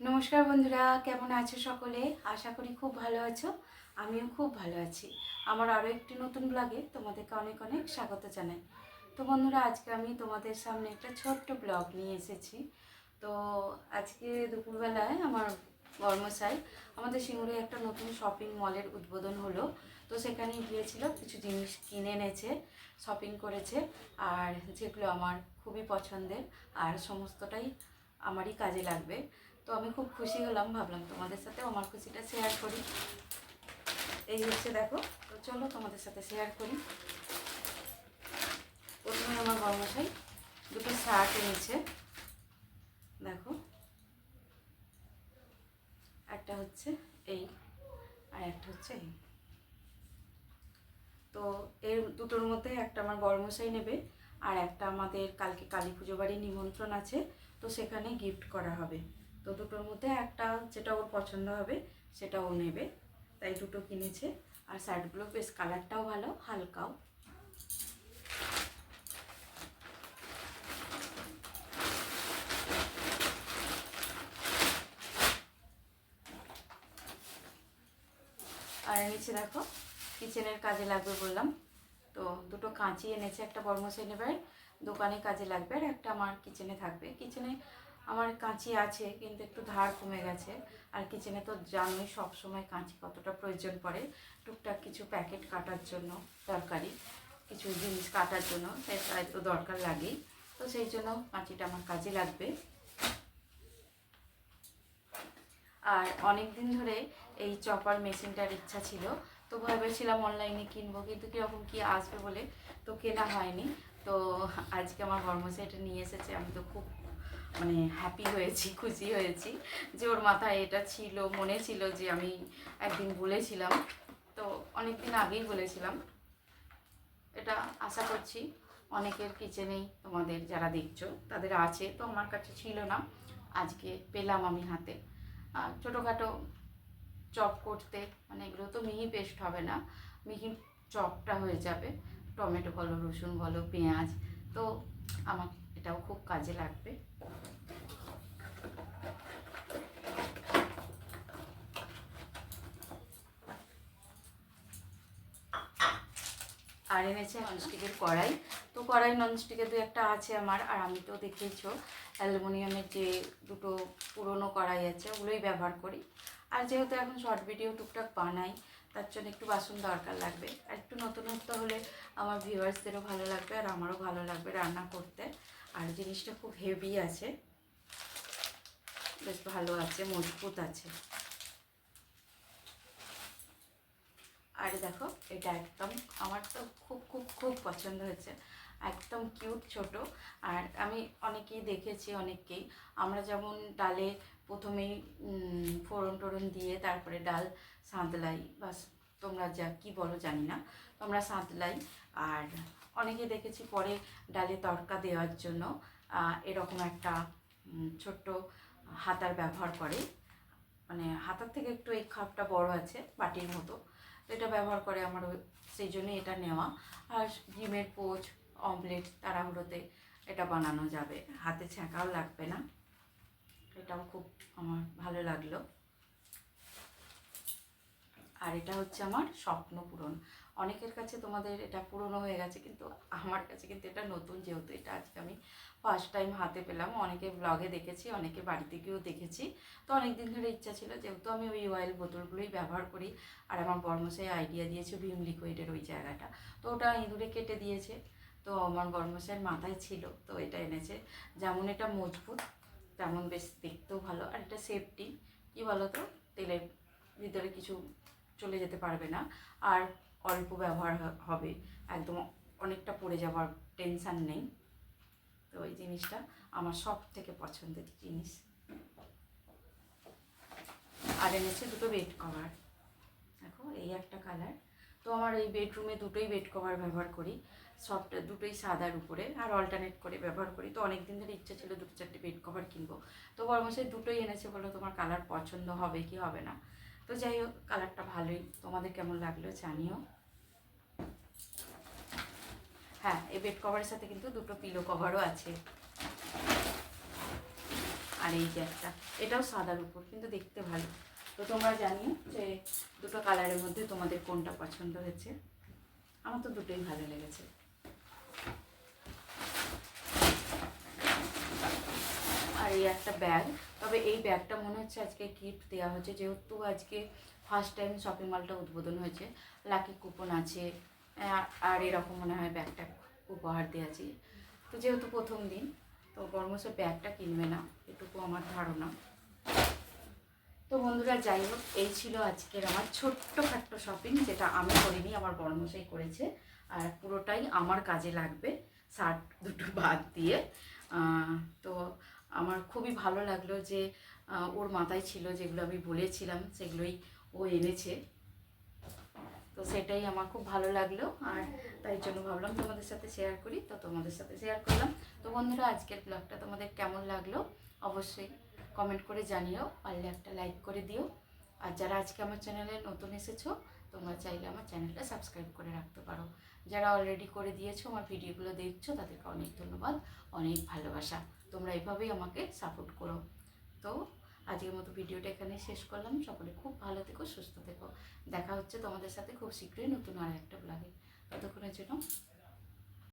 নমস্কার বন্ধুরা, কেমন আছো সকলে? আশা করি খুব ভালো আছো। আমিও খুব ভালো আছি। আমার আরও একটি নতুন ব্লগে তোমাদেরকে অনেক অনেক স্বাগত জানাই। তো বন্ধুরা, আজকে আমি তোমাদের সামনে একটা ছোট্ট ব্লগ নিয়ে এসেছি। তো আজকে দুপুরবেলায় আমার বর্মশাই আমাদের সিঙ্গুরে একটা নতুন শপিং মলের উদ্বোধন হলো। তো সেখানে গিয়েছিল, কিছু জিনিস কিনে এনেছে, শপিং করেছে, আর যেগুলো আমার খুবই পছন্দের আর সমস্তটাই আমারই কাজে লাগবে। তো আমি খুব খুশি হলাম, ভাবলাম তোমাদের সাথে আমার খুশিটা শেয়ার করি। এই হচ্ছে দেখো, তো চলো তোমাদের সাথে শেয়ার করি। প্রথমে আমার বড়মশাই দুটো শার্ট এনেছে, দেখো, একটা হচ্ছে এই আর একটা হচ্ছে এই। তো এর দুটোর মধ্যে একটা আমার বড়মশাই নেবে, আর একটা আমাদের কালকে কালী পুজো বাড়ির নিমন্ত্রণ আছে, তো সেখানে গিফট করা হবে। তো দুটোর মধ্যে একটা যেটা ওর পছন্দ হবে সেটা ও নেবে, তাই দুটো কিনেছে। আর শার্টগুলো বেশ কালারটাও ভালো, হালকাও। আর এনেছে দেখো, কিচেনের কাজে লাগবে বললাম, তো দুটো কাঁচি এনেছে, একটা বর্মশাই নেবে দোকানে কাজে লাগবে, আর একটা আমার কিচেনে থাকবে। কিচেনে আমার কাঁচি আছে, কিন্তু একটু ধার কমে গেছে। আর কিচেনে তো জানোই সব সময় কাঁচি কতটা প্রয়োজন পড়ে, টুকটাক কিছু প্যাকেট কাটার জন্য, তরকারি কিছু জিনিস কাটার জন্য তাই তো দরকার লাগেই। তো সেই জন্য কাঁচিটা আমার কাজে লাগবে। আর অনেক দিন ধরে এই চপার মেশিনটার ইচ্ছা ছিল, তো ভেবেছিলাম অনলাইনে কিনবো, কিন্তু কীরকম কী আসবে বলে তো কেনা হয়নি। তো আজকে আমার বর্মশাই এটা নিয়ে এসেছে, আমি তো খুব হ্যাপি হয়েছি, খুশি হয়েছি যে ওর মাথায় এটা ছিল, মনে ছিল যে আমি একদিন বলেছিলাম, তো অনেক দিন আগেই বলেছিলাম। এটা আশা করছি অনেকের কিচেনেই, তোমাদের যারা দেখছো তাদের আছে, তো আমার কাছে ছিল না, আজকে পেলাম আমি হাতে। ছোটোখাটো চপ করতে, এগুলো তো মিহি পেস্ট হবে না, মিহি চপটা হয়ে যাবে, টমেটো বলো, রসুন বলো, পেঁয়াজ, তো আমার এটাও খুব কাজে লাগবে। আর এনেছে ননস্টিকের কড়াই। তো কড়াই ননস্টিকের দু একটা আছে আমার, আর আমি তো দেখেইছো অ্যালুমিনিয়ামের যে দুটো পুরনো কড়াই আছে ওগুলোই ব্যবহার করি। আর যেহেতু এখন শর্ট ভিডিও টুকটাক বানাই, তার জন্য একটু বাসন দরকার লাগবে, আর একটু নতুনত্ব হলে আমার ভিউয়ার্সদেরও ভালো লাগবে আর আমারও ভালো লাগবে রান্না করতে। আর জিনিসটা খুব হেভি আছে, বেশ ভালো আছে, মজবুত আছে। আর দেখো, এটা একদম আমার তো খুব খুব খুব পছন্দ হয়েছে, একদম কিউট ছোট। আর আমি অনেকেই দেখেছি, অনেককেই আমরা যেমন ডালে প্রথমেই ফোড়ন টোড়ন দিয়ে তারপরে ডাল সাঁতলাই, বাস তোমরা যা কি বলো জানি না, তোমরা সাঁতলাই। আর অনেকে দেখেছি পরে ডালে তড়কা দেওয়ার জন্য এরকম একটা ছোট্ট হাতার ব্যবহার করে, হাতার থেকে একটু এই খাপটা বড় আছে, বাটির মতো, তো এটা ব্যবহার করে আমার, সেই জন্যই এটা নেওয়া। আর ডিমের পোচ, অমলেট তাড়াহুড়োতে এটা বানানো যাবে, হাতে ছ্যাঁকাও লাগবে না, এটাও খুব আমার ভালো লাগলো। আর এটা হচ্ছে আমার স্বপ্ন পূরণ। অনেকের কাছে তোমাদের এটা পুরনো হয়ে গেছে, কিন্তু আমার কাছে কিন্তু এটা নতুন, যেহেতু এটা আজকে আমি ফার্স্ট টাইম হাতে পেলাম। অনেকে ব্লগে দেখেছি, অনেকে বাড়িতে গিয়েও দেখেছি। তো অনেক দিন ধরে ইচ্ছা ছিল, যেহেতু আমি ওই অয়েল বোতলগুলোই ব্যবহার করি, আর আমার বর্মশাই আইডিয়া দিয়েছে ভিম লিকুইডের ওই জায়গাটা, তো ওটা ইঁদুরে কেটে দিয়েছে। তো আমার বর্মশাইয়ের মাথায় ছিল, তো এটা এনেছে। যেমন এটা মজবুত, তেমন বেশ দেখতেও ভালো, আর এটা সেফটি, কী বলো তো, তেলের ভিতরে কিছু চলে যেতে পারবে না, আর অল্প ব্যবহার হবে, একদম অনেকটা পড়ে যাওয়ার টেনশান নেই। তো এই জিনিসটা আমার সব থেকে পছন্দের জিনিস। আর এনেছে দুটো বেড কভার, দেখো এই একটা কালার। তো আমার এই বেডরুমে দুটোই বেড কভার ব্যবহার করি, সবটা দুটোই সাদার উপরে, আর অল্টারনেট করে ব্যবহার করি। তো অনেক দিন ধরে ইচ্ছা ছিল দুটো চারটে বেড কভার কিনবো, তো বর্মশাই দুটোই এনেছে, বলো তোমার কালার পছন্দ হবে কি হবে না। তো যাই হোক, কালারটা ভালোই, তোমাদের কেমন লাগলো জানিও। হ্যাঁ, এই বেড কভারের সাথে কিন্তু দুটো পিলো কভারও আছে। আর এই যে একটা, এটাও সাদার উপর, কিন্তু দেখতে ভালো। তো তোমরা জানিও যে দুটো কালারের মধ্যে তোমাদের কোনটা পছন্দ হয়েছে। আমার তো দুটোই ভালো লেগেছে। আর এই একটা ব্যাগ, তবে এই ব্যাগটা মনে হচ্ছে আজকে গিফট দেওয়া হচ্ছে, যেহেতু আজকে ফার্স্ট টাইম শপিং মলটা উদ্বোধন হয়েছে, লাকি কুপন আছে, আর এরকম মনে হয় ব্যাগটা উপহার দেওয়া। তো যেহেতু প্রথম দিন, তো বর্মসের ব্যাগটা কিনবে না, এটুকু আমার ধারণা। তো বন্ধুরা, যাই হোক, এই ছিল আজকের আমার ছোট্টখাট্ট শপিং, যেটা আমি করিনি, আমার বড়মশাই করেছে। আর পুরোটাই আমার কাজে লাগবে, শার্ট দুটো বাদ দিয়ে। তো আমার খুবই ভালো লাগলো যে ওর মাথায় ছিল, যেগুলো আমি বলেছিলাম সেগুলোই ও এনেছে। তো সেটাই আমার খুব ভালো লাগলো, আর তাই জন্য ভাবলাম তোমাদের সাথে শেয়ার করি, তো তোমাদের সাথে শেয়ার করলাম। তো বন্ধুরা, আজকের ব্লগটা তোমাদের কেমন লাগলো অবশ্যই কমেন্ট করে জানিও, পারলে একটা লাইক করে দিও। আর যারা আজকে আমার চ্যানেলে নতুন এসেছো, তোমরা চাইলে আমার চ্যানেলটা সাবস্ক্রাইব করে রাখতে পারো। যারা অলরেডি করে দিয়েছো, আমার ভিডিওগুলো দেখছো, তাদেরকে অনেক ধন্যবাদ, অনেক ভালোবাসা। তোমরা এভাবেই আমাকে সাপোর্ট করো। তো আজকের মতো ভিডিওটা এখানে শেষ করলাম। সকলে খুব ভালো থেকো, সুস্থ থেকো। দেখা হচ্ছে তোমাদের সাথে খুব শীঘ্রই নতুন আর একটা ব্লগে। ততক্ষণের জন্য